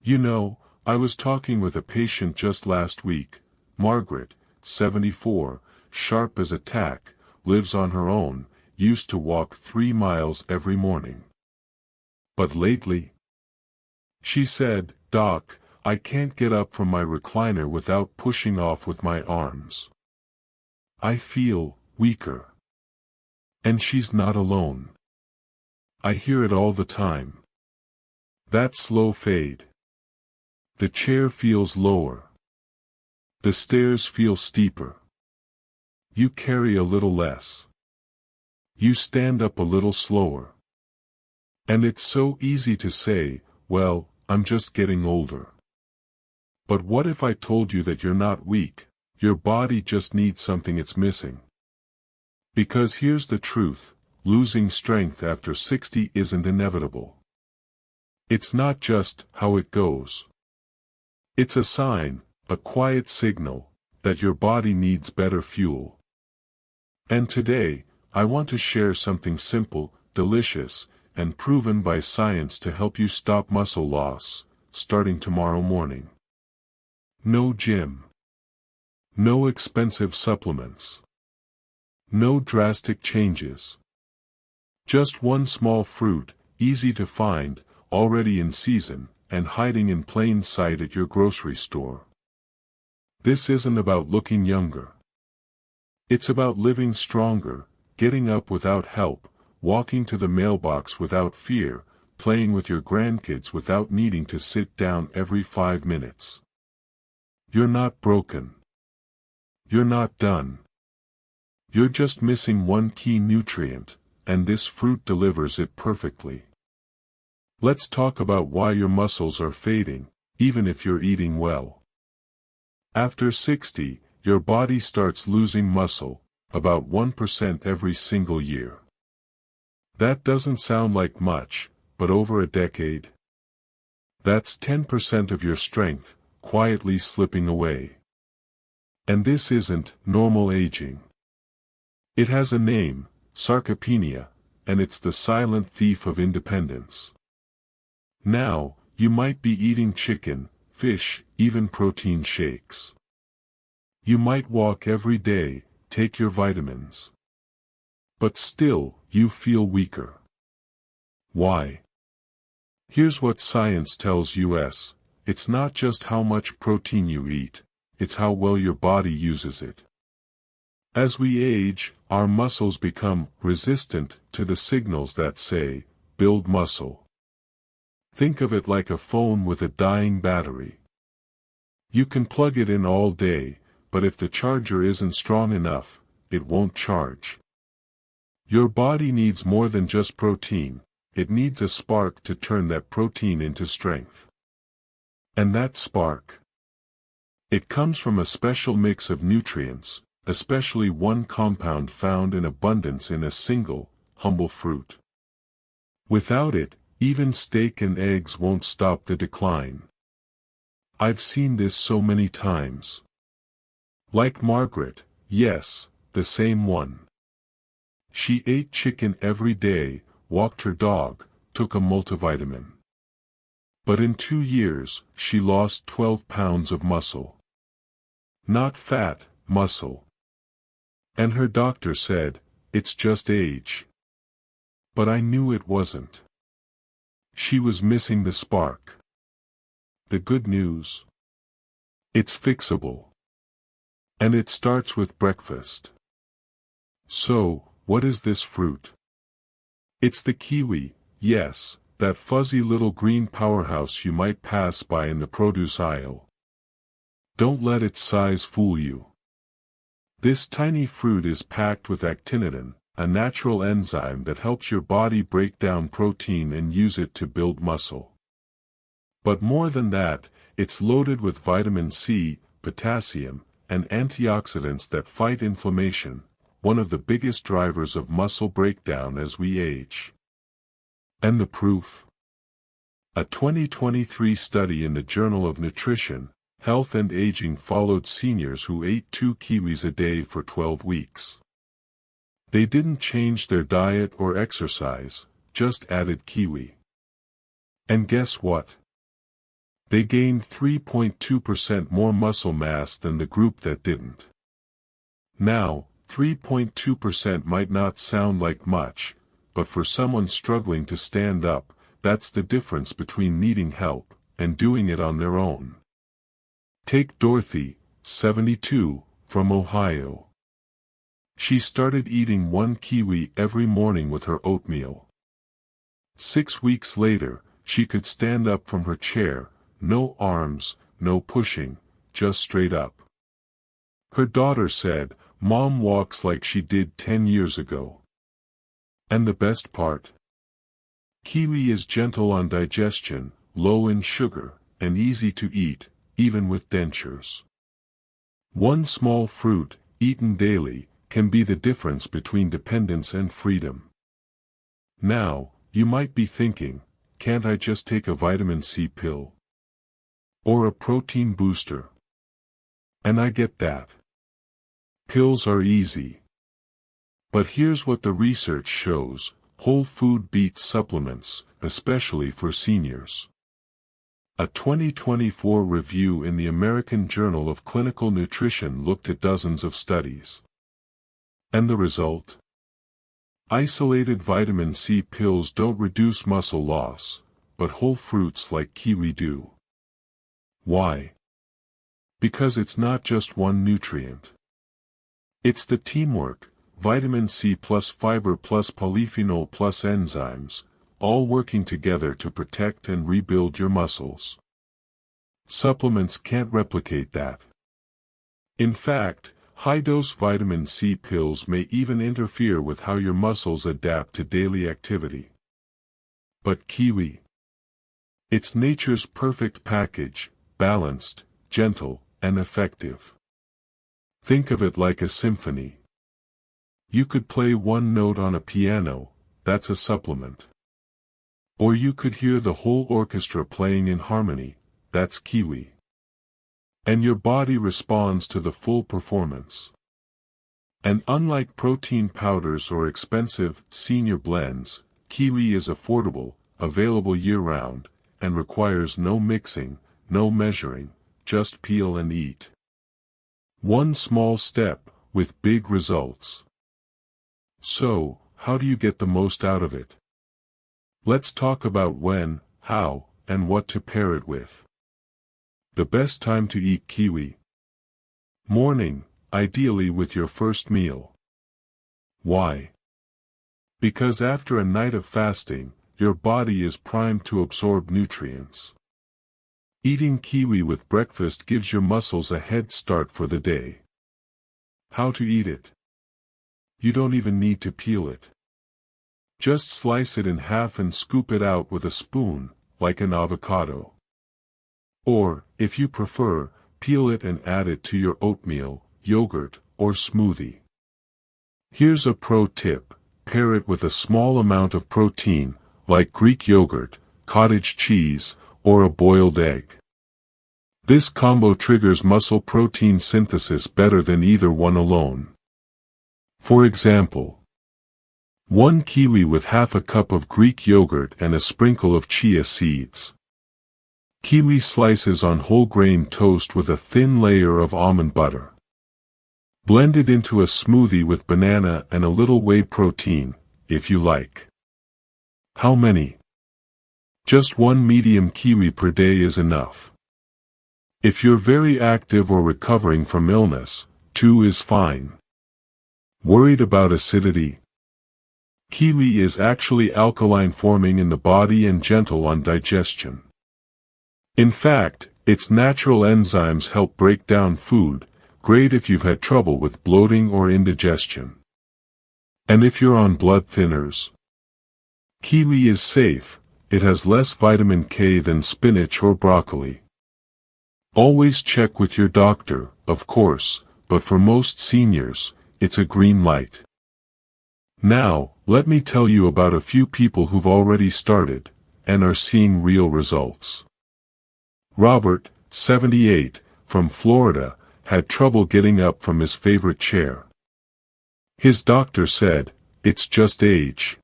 You know, I was talking with a patient just last week. Margaret, 74, sharp as a tack, lives on her own, used to walk 3 miles every morning. But lately, she said, "Doc, I can't get up from my recliner without pushing off with my arms. I feel weaker." And she's not alone. I hear it all the time. That slow fade. The chair feels lower. The stairs feel steeper. You carry a little less. You stand up a little slower. And it's so easy to say, "Well, I'm just getting older." But what if I told you that you're not weak, your body just needs something it's missing? Because here's the truth, losing strength after 60 isn't inevitable. It's not just how it goes. It's a sign, a quiet signal, that your body needs better fuel. And today, I want to share something simple, delicious, and proven by science to help you stop muscle loss, starting tomorrow morning. No gym. No expensive supplements. No drastic changes. Just one small fruit, easy to find, already in season, and hiding in plain sight at your grocery store. This isn't about looking younger. It's about living stronger, getting up without help, walking to the mailbox without fear, playing with your grandkids without needing to sit down every 5 minutes. You're not broken. You're not done. You're just missing one key nutrient, and this fruit delivers it perfectly. Let's talk about why your muscles are fading, even if you're eating well. After 60, your body starts losing muscle, about 1% every single year. That doesn't sound like much, but over a decade, that's 10% of your strength, quietly slipping away. And this isn't normal aging. It has a name, sarcopenia, and it's the silent thief of independence. Now, you might be eating chicken, fish, even protein shakes. You might walk every day, take your vitamins. But still, you feel weaker. Why? Here's what science tells us. It's not just how much protein you eat, it's how well your body uses it. As we age, our muscles become resistant to the signals that say, "Build muscle." Think of it like a phone with a dying battery. You can plug it in all day, but if the charger isn't strong enough, it won't charge. Your body needs more than just protein, it needs a spark to turn that protein into strength. And that spark, it comes from a special mix of nutrients, especially one compound found in abundance in a single, humble fruit. Without it, even steak and eggs won't stop the decline. I've seen this so many times. Like Margaret, yes, the same one. She ate chicken every day, walked her dog, took a multivitamin. But in 2 years, she lost 12 pounds of muscle. Not fat, muscle. And her doctor said, "It's just age." But I knew it wasn't. She was missing the spark. The good news? It's fixable. And it starts with breakfast. So, what is this fruit? It's the kiwi, yes, that fuzzy little green powerhouse you might pass by in the produce aisle. Don't let its size fool you. This tiny fruit is packed with actinitin, a natural enzyme that helps your body break down protein and use it to build muscle. But more than that, it's loaded with vitamin C, potassium, and antioxidants that fight inflammation, one of the biggest drivers of muscle breakdown as we age. And the proof? A 2023 study in the Journal of Nutrition, Health and Aging followed seniors who ate 2 kiwis a day for 12 weeks. They didn't change their diet or exercise, just added kiwi. And guess what? They gained 3.2% more muscle mass than the group that didn't. Now, 3.2% might not sound like much, but for someone struggling to stand up, that's the difference between needing help and doing it on their own. Take Dorothy, 72, from Ohio. She started eating 1 kiwi every morning with her oatmeal. 6 weeks later, she could stand up from her chair, no arms, no pushing, just straight up. Her daughter said, "Mom walks like she did 10 years ago." And the best part? Kiwi is gentle on digestion, low in sugar, and easy to eat, even with dentures. One small fruit, eaten daily, can be the difference between dependence and freedom. Now, you might be thinking, can't I just take a vitamin C pill? Or a protein booster? And I get that. Pills are easy. But here's what the research shows: whole food beats supplements, especially for seniors. A 2024 review in the American Journal of Clinical Nutrition looked at dozens of studies. And the result? Isolated vitamin C pills don't reduce muscle loss, but whole fruits like kiwi do. Why? Because it's not just one nutrient. It's the teamwork: vitamin C plus fiber plus polyphenol plus enzymes, all working together to protect and rebuild your muscles. Supplements can't replicate that. In fact, high-dose vitamin C pills may even interfere with how your muscles adapt to daily activity. But kiwi? It's nature's perfect package, balanced, gentle, and effective. Think of it like a symphony. You could play one note on a piano, that's a supplement. Or you could hear the whole orchestra playing in harmony, that's kiwi. And your body responds to the full performance. And unlike protein powders or expensive senior blends, kiwi is affordable, available year-round, and requires no mixing, no measuring, just peel and eat. One small step, with big results. So, how do you get the most out of it? Let's talk about when, how, and what to pair it with. The best time to eat kiwi? Morning, ideally with your first meal. Why? Because after a night of fasting, your body is primed to absorb nutrients. Eating kiwi with breakfast gives your muscles a head start for the day. How to eat it? You don't even need to peel it. Just slice it in half and scoop it out with a spoon, like an avocado. Or, if you prefer, peel it and add it to your oatmeal, yogurt, or smoothie. Here's a pro tip: pair it with a small amount of protein, like Greek yogurt, cottage cheese, or a boiled egg. This combo triggers muscle protein synthesis better than either one alone. For example, 1 kiwi with half a cup of Greek yogurt and a sprinkle of chia seeds. Kiwi slices on whole grain toast with a thin layer of almond butter. Blend it into a smoothie with banana and a little whey protein, if you like. How many? Just 1 medium kiwi per day is enough. If you're very active or recovering from illness, 2 is fine. Worried about acidity? Kiwi is actually alkaline forming in the body and gentle on digestion. In fact, its natural enzymes help break down food, great if you've had trouble with bloating or indigestion. And if you're on blood thinners? Kiwi is safe. It has less vitamin K than spinach or broccoli. Always check with your doctor, of course, but for most seniors, it's a green light. Now, let me tell you about a few people who've already started, and are seeing real results. Robert, 78, from Florida, had trouble getting up from his favorite chair. His doctor said, "It's just age."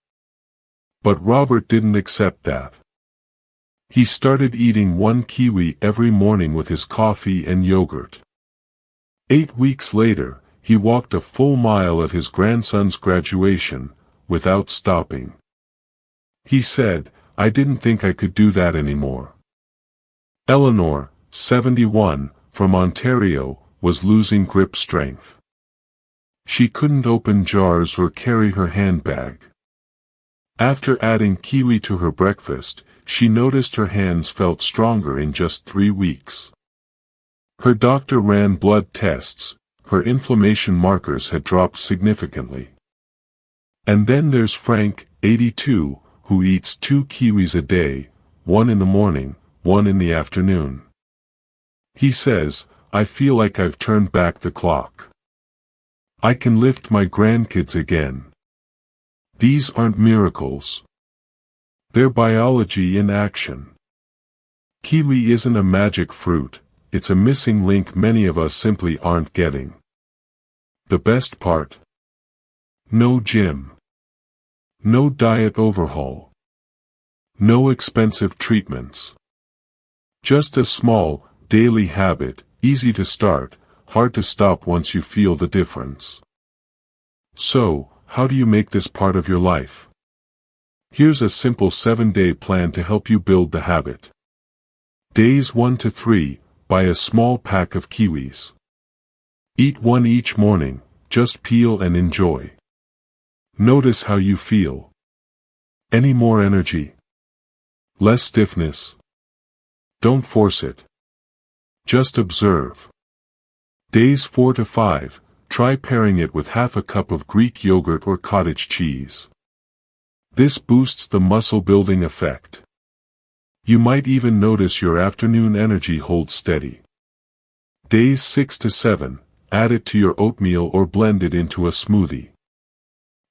But Robert didn't accept that. He started eating 1 kiwi every morning with his coffee and yogurt. 8 weeks later, he walked a full mile at his grandson's graduation, without stopping. He said, "I didn't think I could do that anymore." Eleanor, 71, from Ontario, was losing grip strength. She couldn't open jars or carry her handbag. After adding kiwi to her breakfast, she noticed her hands felt stronger in just 3 weeks. Her doctor ran blood tests. Her inflammation markers had dropped significantly. And then there's Frank, 82, who eats 2 kiwis a day, one in the morning, one in the afternoon. He says, "I feel like I've turned back the clock. I can lift my grandkids again." These aren't miracles. They're biology in action. Kiwi isn't a magic fruit, it's a missing link many of us simply aren't getting. The best part? No gym. No diet overhaul. No expensive treatments. Just a small, daily habit, easy to start, hard to stop once you feel the difference. So, how do you make this part of your life? Here's a simple 7-day plan to help you build the habit. Days 1 to 3, buy a small pack of kiwis. Eat 1 each morning, just peel and enjoy. Notice how you feel. Any more energy? Less stiffness? Don't force it. Just observe. Days 4 to 5, try pairing it with half a cup of Greek yogurt or cottage cheese. This boosts the muscle-building effect. You might even notice your afternoon energy holds steady. Days 6 to 7, add it to your oatmeal or blend it into a smoothie.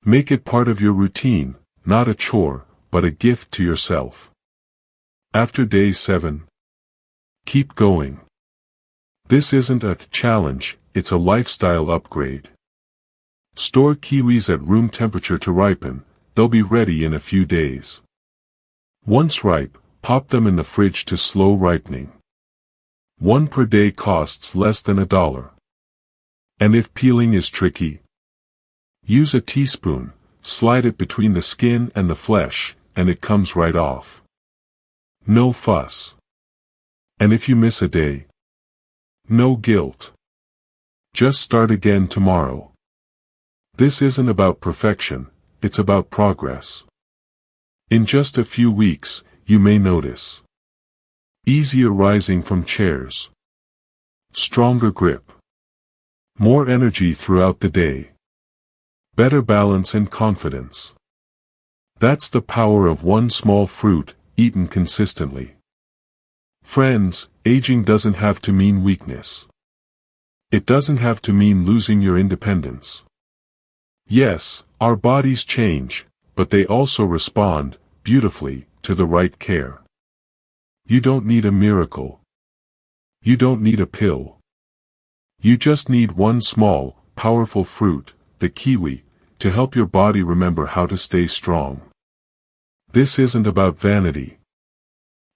Make it part of your routine, not a chore, but a gift to yourself. After day 7, keep going. This isn't a challenge, it's a lifestyle upgrade. Store kiwis at room temperature to ripen, they'll be ready in a few days. Once ripe, pop them in the fridge to slow ripening. 1 per day costs less than $1. And if peeling is tricky, use a teaspoon, slide it between the skin and the flesh, and it comes right off. No fuss. And if you miss a day, no guilt. Just start again tomorrow. This isn't about perfection, it's about progress. In just a few weeks, you may notice easier rising from chairs, stronger grip, more energy throughout the day, better balance and confidence. That's the power of 1 small fruit, eaten consistently. Friends, aging doesn't have to mean weakness. It doesn't have to mean losing your independence. Yes, our bodies change, but they also respond, beautifully, to the right care. You don't need a miracle. You don't need a pill. You just need 1 small, powerful fruit, the kiwi, to help your body remember how to stay strong. This isn't about vanity.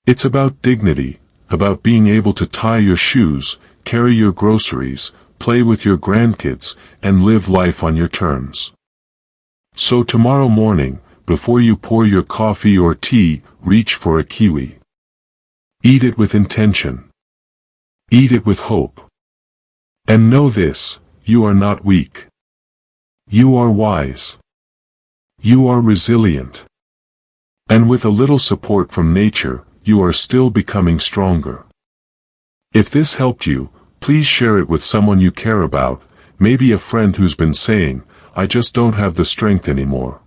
It's about dignity, about being able to tie your shoes, carry your groceries, play with your grandkids, and live life on your terms. So tomorrow morning, before you pour your coffee or tea, reach for a kiwi. Eat it with intention. Eat it with hope. And know this, you are not weak. You are wise. You are resilient. And with a little support from nature, you are still becoming stronger. If this helped you, please share it with someone you care about, maybe a friend who's been saying, "I just don't have the strength anymore."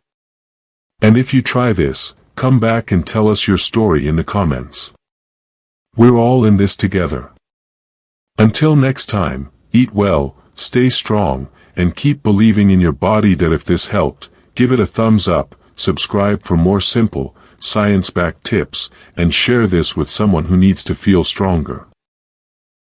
And if you try this, come back and tell us your story in the comments. We're all in this together. Until next time, eat well, stay strong, and keep believing in your body that if this helped, give it a thumbs up, subscribe for more simple, science-backed tips, and share this with someone who needs to feel stronger.